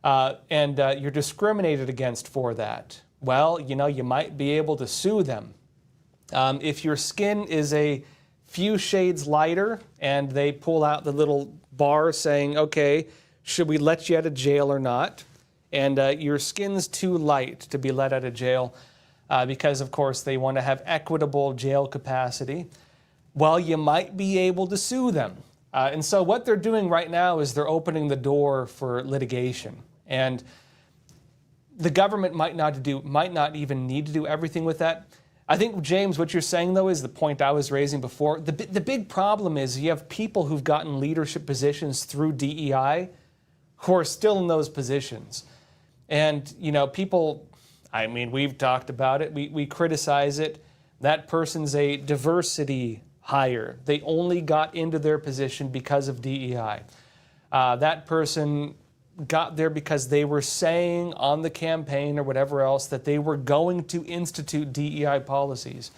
and you're discriminated against for that, well, you might be able to sue them. If your skin is a few shades lighter and they pull out the little bar saying, okay, should we let you out of jail or not? And your skin's too light to be let out of jail because, of course, they want to have equitable jail capacity. Well, you might be able to sue them. And so what they're doing right now is they're opening the door for litigation. And the government might not even need to do everything with that. I think, James, what you're saying, though, is the point I was raising before. The big problem is you have people who've gotten leadership positions through DEI who are still in those positions. And, people, we've talked about it. We criticize it. That person's a diversity hire. They only got into their position because of DEI. That person got there because they were saying on the campaign or whatever else that they were going to institute DEI policies.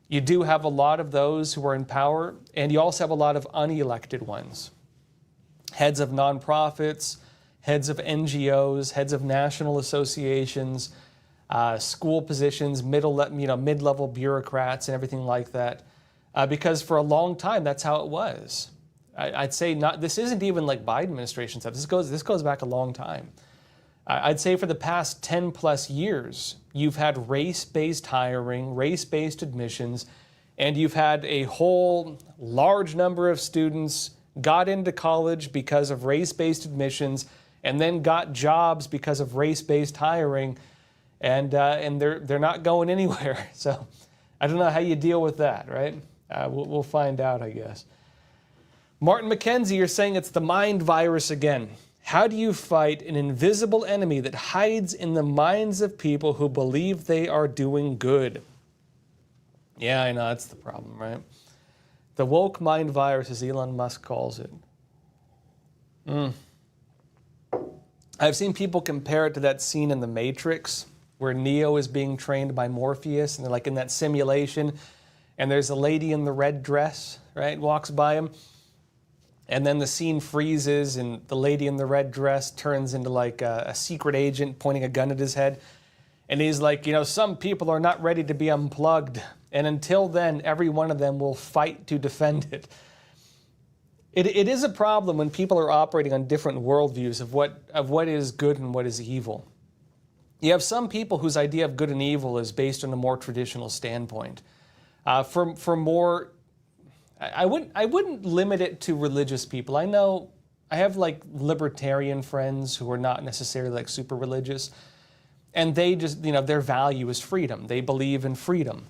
You do have a lot of those who are in power, and you also have a lot of unelected ones. Heads of nonprofits, heads of NGOs, heads of national associations, school positions, mid-level bureaucrats and everything like that. Because for a long time, that's how it was. I'd say this isn't even like Biden administration stuff. This goes back a long time. I'd say for the past 10 plus years, you've had race-based hiring, race-based admissions, and you've had a whole large number of students got into college because of race-based admissions and then got jobs because of race-based hiring, and they're not going anywhere. So I don't know how you deal with that, right? We'll find out, I guess. Martin McKenzie, you're saying it's the mind virus again. How do you fight an invisible enemy that hides in the minds of people who believe they are doing good? Yeah, I know, that's the problem, right? The woke mind virus, as Elon Musk calls it. I've seen people compare it to that scene in The Matrix where Neo is being trained by Morpheus, and they're like in that simulation, and there's a lady in the red dress, right, walks by him, and then the scene freezes, and the lady in the red dress turns into like a secret agent pointing a gun at his head, and he's like, some people are not ready to be unplugged, and until then, every one of them will fight to defend it. It is a problem when people are operating on different worldviews of what is good and what is evil. You have some people whose idea of good and evil is based on a more traditional standpoint. For more, I wouldn't limit it to religious people. I know I have like libertarian friends who are not necessarily like super religious, and they just, their value is freedom. They believe in freedom.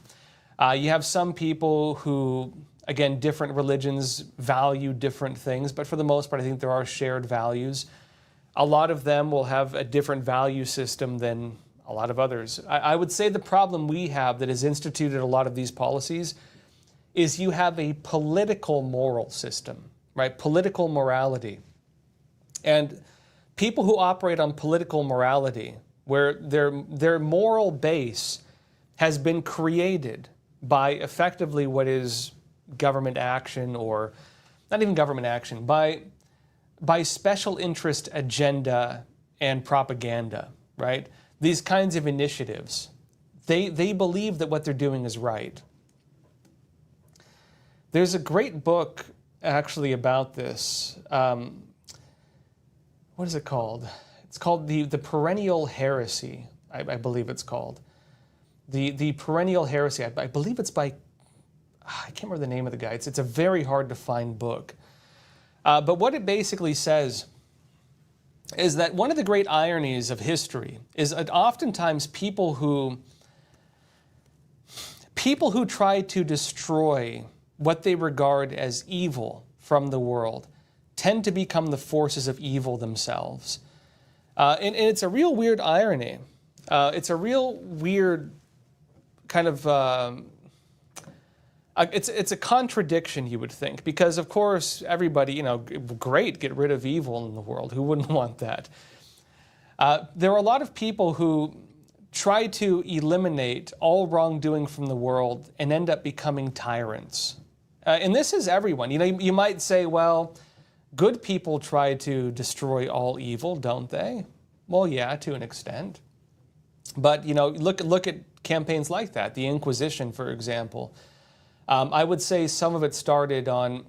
You have some people who, again, different religions value different things, but for the most part, I think there are shared values. A lot of them will have a different value system than a lot of others. I would say the problem we have that has instituted a lot of these policies is you have a political moral system, right? Political morality. And people who operate on political morality, where their moral base has been created by effectively what is government action, or not even government action, by special interest agenda and propaganda, right? These kinds of initiatives, they believe that what they're doing is right. There's a great book actually about this. What is it called? It's called The Perennial Heresy, I believe it's called. The Perennial Heresy, I believe it's by, I can't remember the name of the guy. It's a very hard to find book. But what it basically says is that one of the great ironies of history is that oftentimes people who try to destroy what they regard as evil from the world tend to become the forces of evil themselves. And it's a real weird irony. It's a real weird kind of... It's a contradiction, you would think, because of course everybody, great, get rid of evil in the world. Who wouldn't want that? There are a lot of people who try to eliminate all wrongdoing from the world and end up becoming tyrants. And this is everyone. You might say, well, good people try to destroy all evil, don't they? Well, yeah, to an extent. But look at campaigns like that. The Inquisition, for example. I would say some of it started on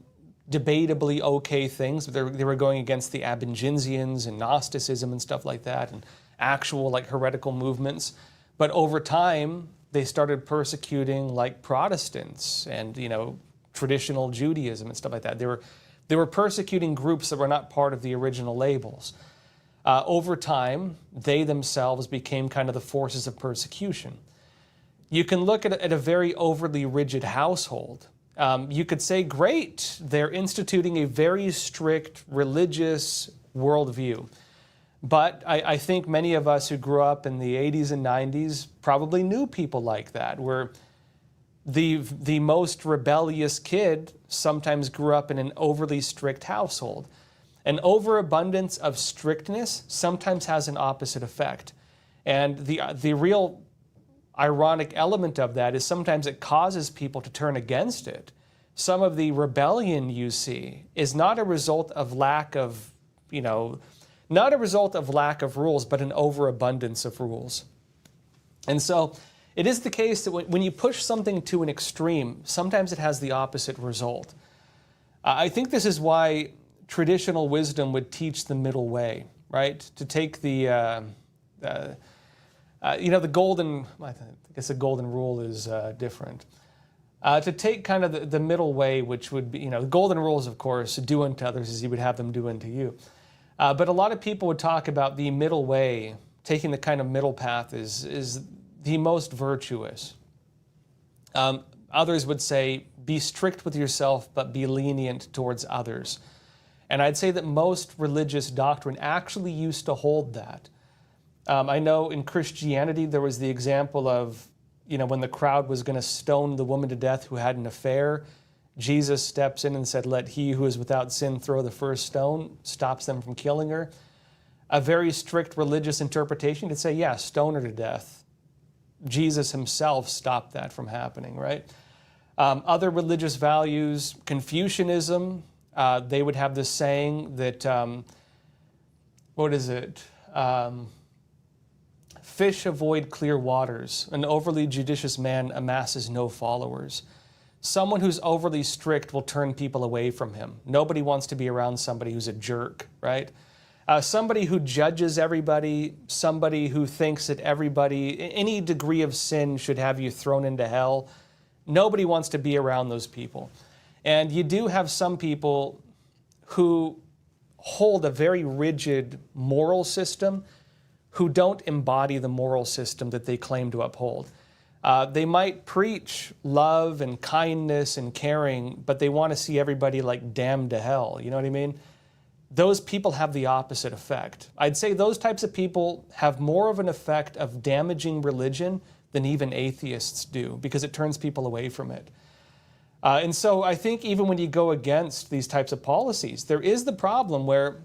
debatably okay things. They were going against the Abinginsians and Gnosticism and stuff like that, and actual heretical movements. But over time, they started persecuting Protestants and traditional Judaism and stuff like that. They were persecuting groups that were not part of the original labels. Over time, they themselves became kind of the forces of persecution. You can look at a very overly rigid household. You could say, great, they're instituting a very strict religious worldview. But I think many of us who grew up in the 80s and 90s probably knew people like that, where the most rebellious kid sometimes grew up in an overly strict household. An overabundance of strictness sometimes has an opposite effect. And the real ironic element of that is sometimes it causes people to turn against it. Some of the rebellion you see is not a result of lack of rules, but an overabundance of rules. And so it is the case that when you push something to an extreme, sometimes it has the opposite result. I think this is why traditional wisdom would teach the middle way, right? To take the golden, I guess the golden rule is different. to take kind of the middle way, which would be, the golden rules, of course, do unto others as you would have them do unto you. But a lot of people would talk about the middle way, taking the kind of middle path is the most virtuous. Others would say, be strict with yourself, but be lenient towards others. And I'd say that most religious doctrine actually used to hold that. I know in Christianity there was the example of, when the crowd was going to stone the woman to death who had an affair, Jesus steps in and said, let he who is without sin throw the first stone, stops them from killing her. A very strict religious interpretation could say, yeah, stone her to death. Jesus himself stopped that from happening, right? Other religious values, Confucianism, they would have this saying that, fish avoid clear waters. An overly judicious man amasses no followers. Someone who's overly strict will turn people away from him. Nobody wants to be around somebody who's a jerk, right? Somebody who judges everybody, somebody who thinks that any degree of sin should have you thrown into hell. Nobody wants to be around those people. And you do have some people who hold a very rigid moral system who don't embody the moral system that they claim to uphold. They might preach love and kindness and caring, but they want to see everybody like damned to hell. You know what I mean? Those people have the opposite effect. I'd say those types of people have more of an effect of damaging religion than even atheists do, because it turns people away from it. And so I think even when you go against these types of policies, there is the problem where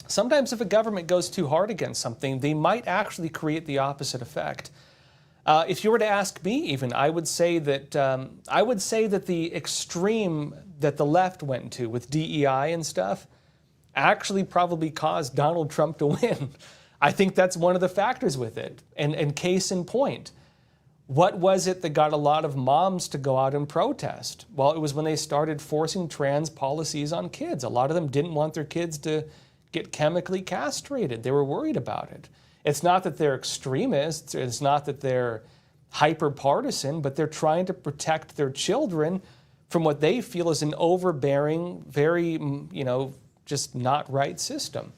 sometimes if a government goes too hard against something, they might actually create the opposite effect. If you were to ask me even, I would say that the extreme that the left went to with DEI and stuff actually probably caused Donald Trump to win. I think that's one of the factors with it. And case in point, what was it that got a lot of moms to go out and protest? Well, it was when they started forcing trans policies on kids. A lot of them didn't want their kids to get chemically castrated. They were worried about it. It's not that they're extremists, it's not that they're hyper-partisan, but they're trying to protect their children from what they feel is an overbearing, very, just not right system.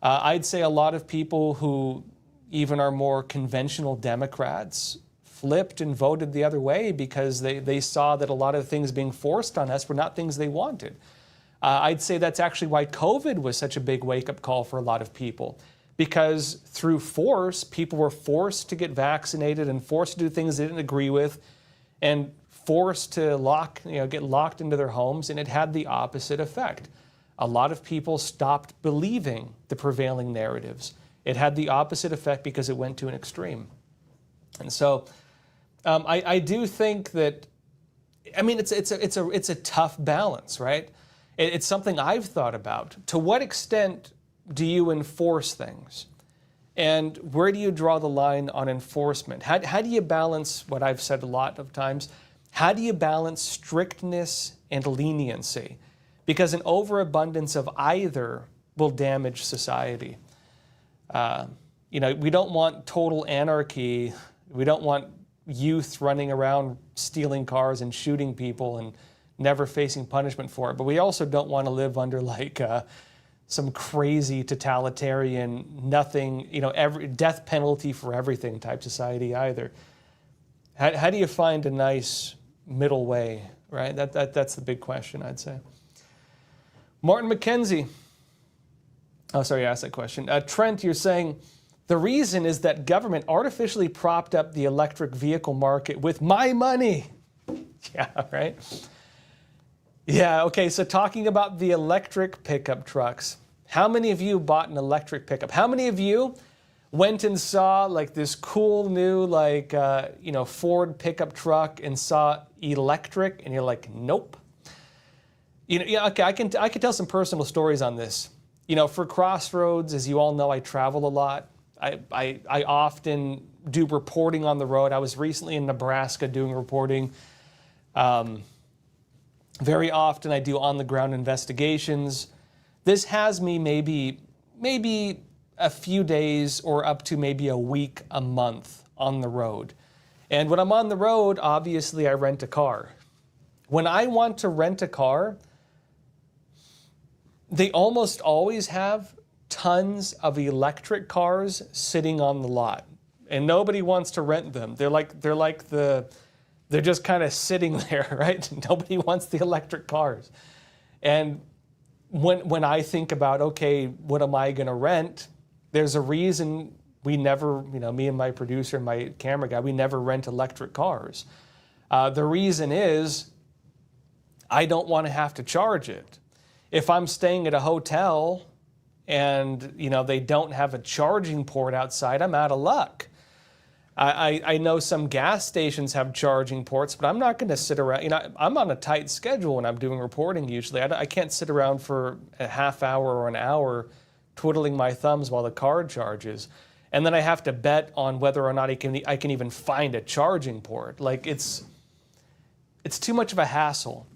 I'd say a lot of people who even are more conventional Democrats flipped and voted the other way because they saw that a lot of things being forced on us were not things they wanted. I'd say that's actually why COVID was such a big wake-up call for a lot of people. Because through force, people were forced to get vaccinated and forced to do things they didn't agree with and forced to get locked into their homes, and it had the opposite effect. A lot of people stopped believing the prevailing narratives. It had the opposite effect because it went to an extreme. And so I do think that, it's a tough balance, right? It's something I've thought about. To what extent do you enforce things? And where do you draw the line on enforcement? How do you balance what I've said a lot of times? How do you balance strictness and leniency? Because an overabundance of either will damage society. We don't want total anarchy. We don't want youth running around stealing cars and shooting people and never facing punishment for it. But we also don't want to live under some crazy totalitarian, nothing, every death penalty for everything type society either. How do you find a nice middle way, right? That's the big question, I'd say. Martin McKenzie. Oh, sorry, I asked that question. Trent, you're saying, the reason is that government artificially propped up the electric vehicle market with my money. Yeah, right? Yeah, okay, so talking about the electric pickup trucks. How many of you bought an electric pickup? How many of you went and saw this cool new Ford pickup truck and saw electric and you're like, nope? Okay, I can tell some personal stories on this. For Crossroads, as you all know, I travel a lot. I often do reporting on the road. I was recently in Nebraska doing reporting. Very often I do on-the-ground investigations. This has me maybe a few days or up to maybe a week, a month on the road. And when I'm on the road, obviously I rent a car. When I want to rent a car, they almost always have tons of electric cars sitting on the lot, and nobody wants to rent them. They're just kind of sitting there, right? Nobody wants the electric cars. And when I think about, okay, what am I going to rent? There's a reason we never, me and my producer and my camera guy, we never rent electric cars. The reason is I don't want to have to charge it. If I'm staying at a hotel and, they don't have a charging port outside, I'm out of luck. I know some gas stations have charging ports, but I'm not going to sit around. I'm on a tight schedule when I'm doing reporting usually. I can't sit around for a half hour or an hour twiddling my thumbs while the card charges. And then I have to bet on whether or not I can even find a charging port. Like, it's too much of a hassle.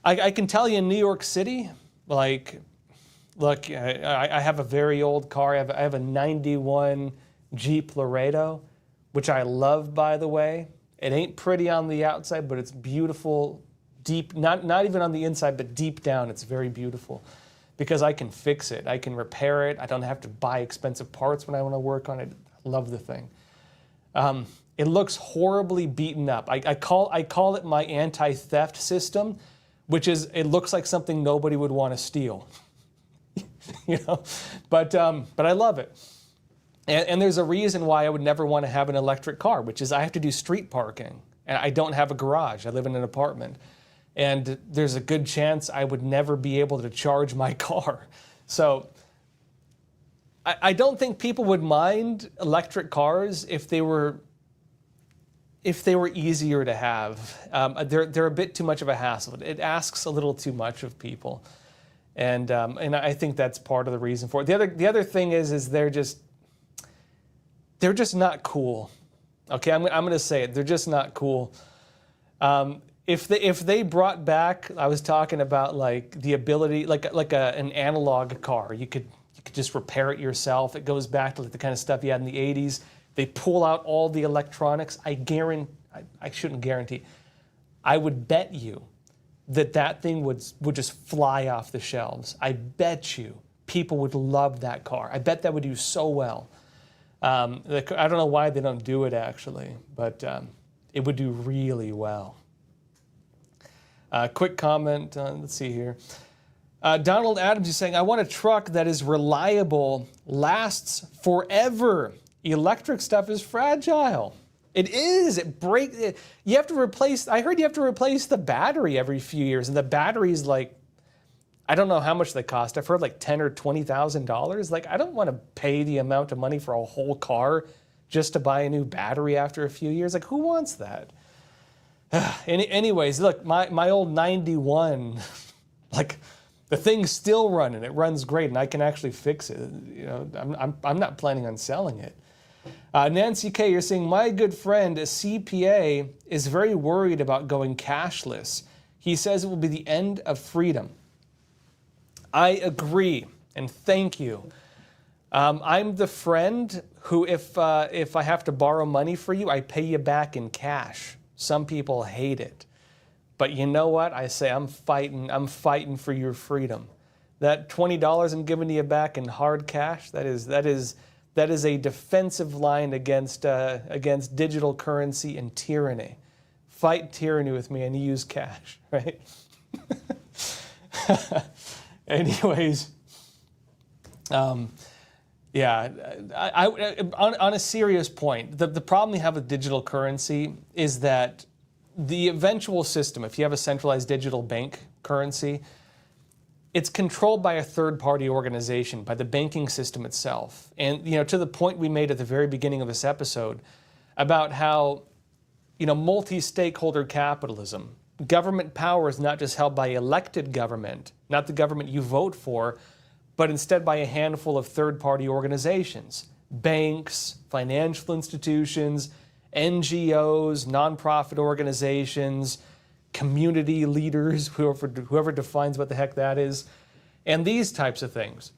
I can tell you in New York City, like, look, I have a very old car. I have a 91 Jeep Laredo, which I love, by the way. It ain't pretty on the outside, but it's beautiful, deep, not even on the inside, but deep down, it's very beautiful. Because I can fix it, I can repair it, I don't have to buy expensive parts when I want to work on it. I love the thing. It looks horribly beaten up. I call it my anti-theft system, which is, it looks like something nobody would want to steal. But I love it. And there's a reason why I would never want to have an electric car, which is I have to do street parking. And I don't have a garage. I live in an apartment. And there's a good chance I would never be able to charge my car. So I don't think people would mind electric cars if they were easier to have. They're a bit too much of a hassle. It asks a little too much of people. And I think that's part of the reason for it. The other thing is they're just not cool. Okay, I'm going to say it. They're just not cool. If they brought back, I was talking about like the ability, an analog car. You could just repair it yourself. It goes back to like the kind of stuff you had in the 80s. They pull out all the electronics. I shouldn't guarantee. I would bet you that thing would just fly off the shelves. I bet you people would love that car. I bet that would do so well. I don't know why they don't do it actually, but it would do really well. Quick comment, let's see here. Donald Adams is saying, I want a truck that is reliable, lasts forever. Electric stuff is fragile. It is, it breaks. You have to replace, I heard you have to replace the battery every few years, and the battery's like, I don't know how much they cost. I've heard like $10,000 or $20,000. Like, I don't want to pay the amount of money for a whole car just to buy a new battery after a few years. Like, who wants that? Anyways, look, my old 91, like, the thing's still running. It runs great, and I can actually fix it. I'm not planning on selling it. Nancy K, you're saying, my good friend, a CPA, is very worried about going cashless. He says it will be the end of freedom. I agree, and thank you. I'm the friend who, if I have to borrow money for you, I pay you back in cash. Some people hate it. But you know what? I say I'm fighting for your freedom. That $20 I'm giving you back in hard cash, that is a defensive line against digital currency and tyranny. Fight tyranny with me and use cash, right? Anyways, yeah, on a serious point, the problem you have with digital currency is that the eventual system, if you have a centralized digital bank currency, it's controlled by a third-party organization, by the banking system itself. And to the point we made at the very beginning of this episode about how multi-stakeholder capitalism, government power is not just held by elected government, not the government you vote for, but instead by a handful of third-party organizations, banks, financial institutions, NGOs, nonprofit organizations, community leaders, whoever defines what the heck that is, and these types of things.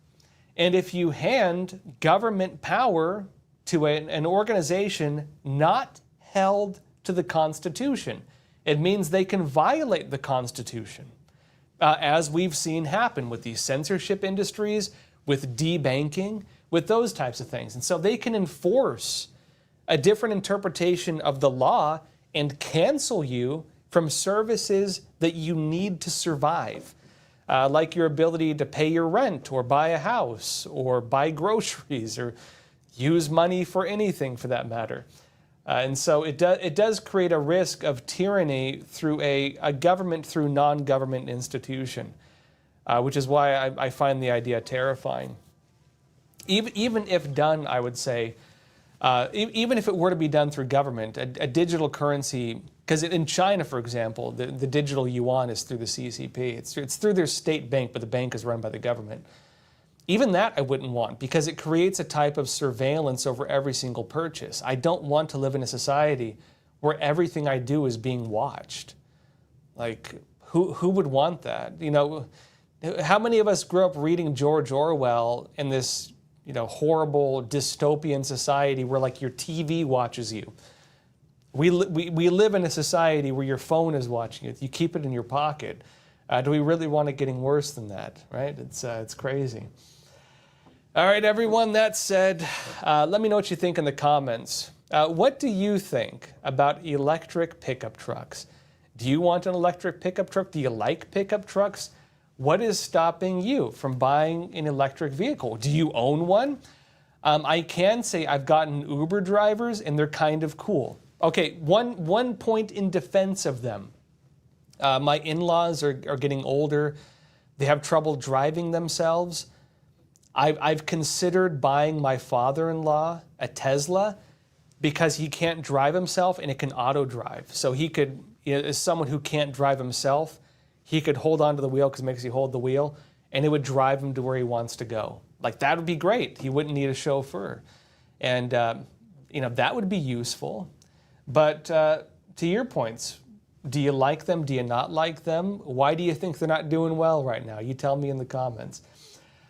And if you hand government power to an organization not held to the Constitution. It means they can violate the Constitution, as we've seen happen with these censorship industries, with debanking, with those types of things. And so they can enforce a different interpretation of the law and cancel you from services that you need to survive, like your ability to pay your rent or buy a house or buy groceries or use money for anything for that matter. And so it does create a risk of tyranny through a government through non-government institution, which is why I find the idea terrifying. Even if done, I would say, even if it were to be done through government, a digital currency, because in China, for example, the digital yuan is through the CCP. It's through their state bank, but the bank is run by the government. Even that I wouldn't want, because it creates a type of surveillance over every single purchase. I don't want to live in a society where everything I do is being watched. Like, who would want that? You know, how many of us grew up reading George Orwell in this, you know, horrible dystopian society where like your TV watches you? We live in a society where your phone is watching it. You keep it in your pocket. Do we really want it getting worse than that, right? It's crazy. All right, everyone, that said, let me know what you think in the comments. What do you think about electric pickup trucks? Do you want an electric pickup truck? Do you like pickup trucks? What is stopping you from buying an electric vehicle? Do you own one? I can say I've gotten Uber drivers, and they're kind of cool. Okay, one point in defense of them. My in-laws are getting older. They have trouble driving themselves. I've considered buying my father-in-law a Tesla because he can't drive himself and it can auto-drive. So he could, you know, as someone who can't drive himself, he could hold onto the wheel because it makes you hold the wheel, and it would drive him to where he wants to go. Like, that would be great. He wouldn't need a chauffeur. And, you know, that would be useful. But to your points, do you like them? Do you not like them? Why do you think they're not doing well right now? You tell me in the comments.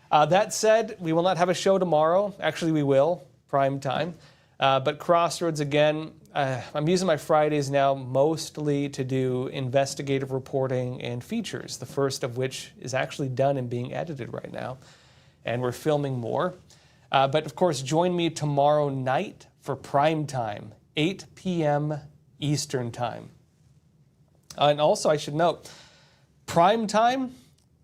That said, we will not have a show tomorrow. Actually, we will, prime time. But Crossroads, again, I'm using my Fridays now mostly to do investigative reporting and features, the first of which is actually done and being edited right now. And we're filming more. But of course, join me tomorrow night for prime time, 8 p.m. Eastern time. And also, I should note, prime time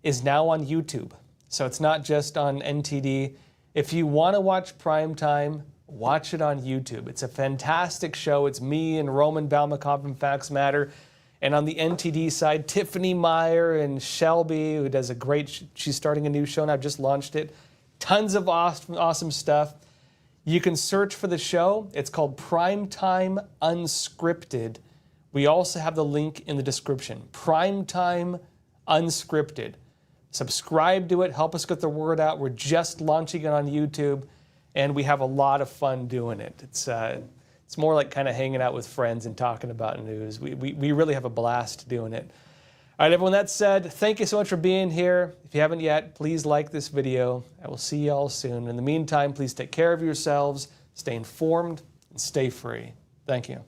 is now on YouTube. So it's not just on NTD. If you want to watch prime time, watch it on YouTube. It's a fantastic show. It's me and Roman Balmakov from Facts Matter. And on the NTD side, Tiffany Meyer and Shelby, who does a great, she's starting a new show and I've just launched it. Tons of awesome stuff. You can search for the show. It's called Primetime Unscripted. We also have the link in the description. Primetime Unscripted. Subscribe to it. Help us get the word out. We're just launching it on YouTube, and we have a lot of fun doing it. It's more like kind of hanging out with friends and talking about news. We really have a blast doing it. All right, everyone, that said, thank you so much for being here. If you haven't yet, please like this video. I will see you all soon. In the meantime, please take care of yourselves, stay informed, and stay free. Thank you.